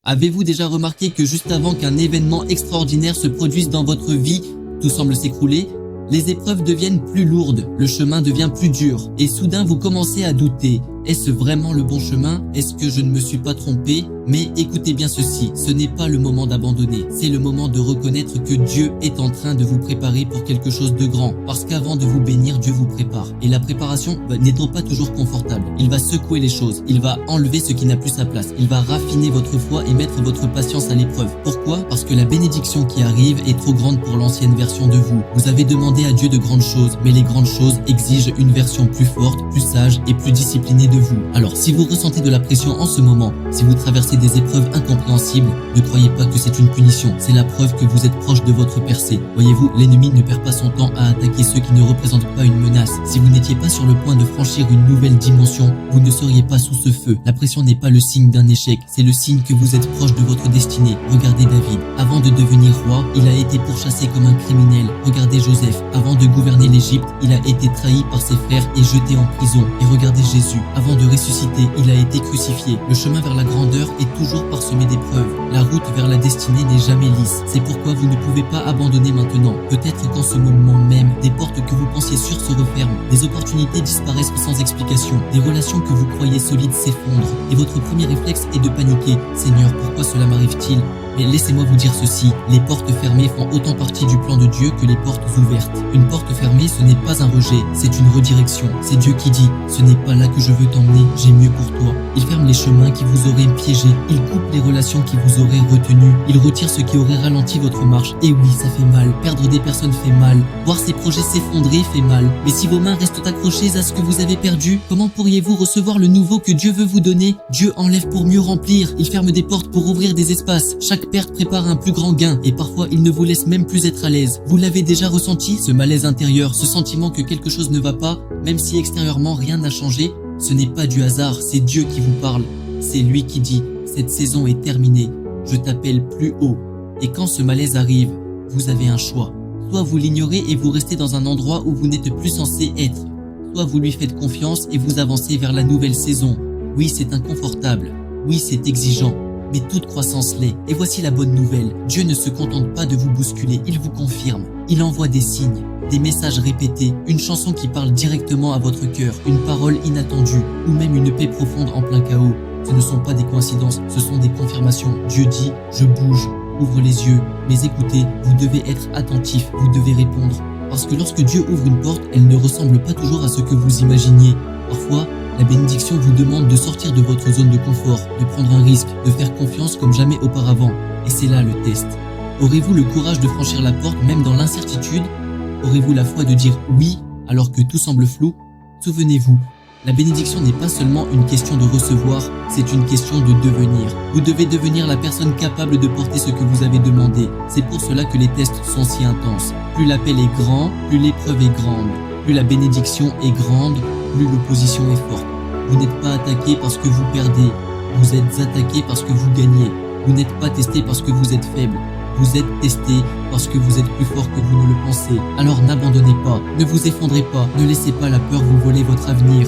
Avez-vous déjà remarqué que juste avant qu'un événement extraordinaire se produise dans votre vie, tout semble s'écrouler? Les épreuves deviennent plus lourdes, le chemin devient plus dur, et soudain vous commencez à douter. Est-ce vraiment le bon chemin? Est-ce que je ne me suis pas trompé? Mais écoutez bien ceci, ce n'est pas le moment d'abandonner, c'est le moment de reconnaître que Dieu est en train de vous préparer pour quelque chose de grand. Parce qu'avant de vous bénir, Dieu vous prépare. Et la préparation n'étant pas toujours confortable, il va secouer les choses, il va enlever ce qui n'a plus sa place, il va raffiner votre foi et mettre votre patience à l'épreuve. Pourquoi? Parce que la bénédiction qui arrive est trop grande pour l'ancienne version de vous. Vous avez demandé à Dieu de grandes choses, mais les grandes choses exigent une version plus forte, plus sage et plus disciplinée de vous. Alors, si vous ressentez de la pression en ce moment, si vous traversez des épreuves incompréhensibles, ne croyez pas que c'est une punition, c'est la preuve que vous êtes proche de votre percée. Voyez-vous, l'ennemi ne perd pas son temps à attaquer ceux qui ne représentent pas une menace. Si vous n'étiez pas sur le point de franchir une nouvelle dimension, vous ne seriez pas sous ce feu. La pression n'est pas le signe d'un échec, c'est le signe que vous êtes proche de votre destinée. Regardez David, avant de devenir roi, il a été pourchassé comme un criminel. Regardez Joseph, avant de gouverner l'Égypte, il a été trahi par ses frères et jeté en prison. Et regardez Jésus, avant de ressusciter, il a été crucifié. Le chemin vers la grandeur est toujours parsemé d'épreuves. La route vers la destinée n'est jamais lisse. C'est pourquoi vous ne pouvez pas abandonner maintenant. Peut-être qu'en ce moment même, des portes que vous pensiez sûres se referment. Des opportunités disparaissent sans explication. Des relations que vous croyez solides s'effondrent. Et votre premier réflexe est de paniquer. Seigneur, pourquoi cela m'arrive-t-il? Mais laissez-moi vous dire ceci, les portes fermées font autant partie du plan de Dieu que les portes ouvertes. Une porte fermée, ce n'est pas un rejet, c'est une redirection. C'est Dieu qui dit, ce n'est pas là que je veux t'emmener, j'ai mieux pour toi. Il ferme les chemins qui vous auraient piégé, il coupe les relations qui vous auraient retenu, il retire ce qui aurait ralenti votre marche. Et oui, ça fait mal, perdre des personnes fait mal, voir ses projets s'effondrer fait mal. Mais si vos mains restent accrochées à ce que vous avez perdu, comment pourriez-vous recevoir le nouveau que Dieu veut vous donner? Dieu enlève pour mieux remplir, il ferme des portes pour ouvrir des espaces. Chaque perte prépare un plus grand gain et parfois il ne vous laisse même plus être à l'aise. Vous l'avez déjà ressenti, ce malaise intérieur, ce sentiment que quelque chose ne va pas, même si extérieurement rien n'a changé? Ce n'est pas du hasard, c'est Dieu qui vous parle. C'est lui qui dit, cette saison est terminée, je t'appelle plus haut. Et quand ce malaise arrive, vous avez un choix. Soit vous l'ignorez et vous restez dans un endroit où vous n'êtes plus censé être. Soit vous lui faites confiance et vous avancez vers la nouvelle saison. Oui, c'est inconfortable. Oui, c'est exigeant. Mais toute croissance l'est. Et voici la bonne nouvelle. Dieu ne se contente pas de vous bousculer, il vous confirme. Il envoie des signes, des messages répétés, une chanson qui parle directement à votre cœur, une parole inattendue, ou même une paix profonde en plein chaos. Ce ne sont pas des coïncidences, ce sont des confirmations. Dieu dit, je bouge, ouvre les yeux. Mais écoutez, vous devez être attentif, vous devez répondre. Parce que lorsque Dieu ouvre une porte, elle ne ressemble pas toujours à ce que vous imaginiez. Parfois, la bénédiction vous demande de sortir de votre zone de confort, de prendre un risque, de faire confiance comme jamais auparavant. Et c'est là le test. Aurez-vous le courage de franchir la porte même dans l'incertitude? Aurez-vous la foi de dire oui alors que tout semble flou? Souvenez-vous, la bénédiction n'est pas seulement une question de recevoir, c'est une question de devenir. Vous devez devenir la personne capable de porter ce que vous avez demandé. C'est pour cela que les tests sont si intenses. Plus l'appel est grand, plus l'épreuve est grande. Plus la bénédiction est grande, plus l'opposition est forte. Vous n'êtes pas attaqué parce que vous perdez, vous êtes attaqué parce que vous gagnez. Vous n'êtes pas testé parce que vous êtes faible, vous êtes testé parce que vous êtes plus fort que vous ne le pensez. Alors n'abandonnez pas, ne vous effondrez pas, ne laissez pas la peur vous voler votre avenir.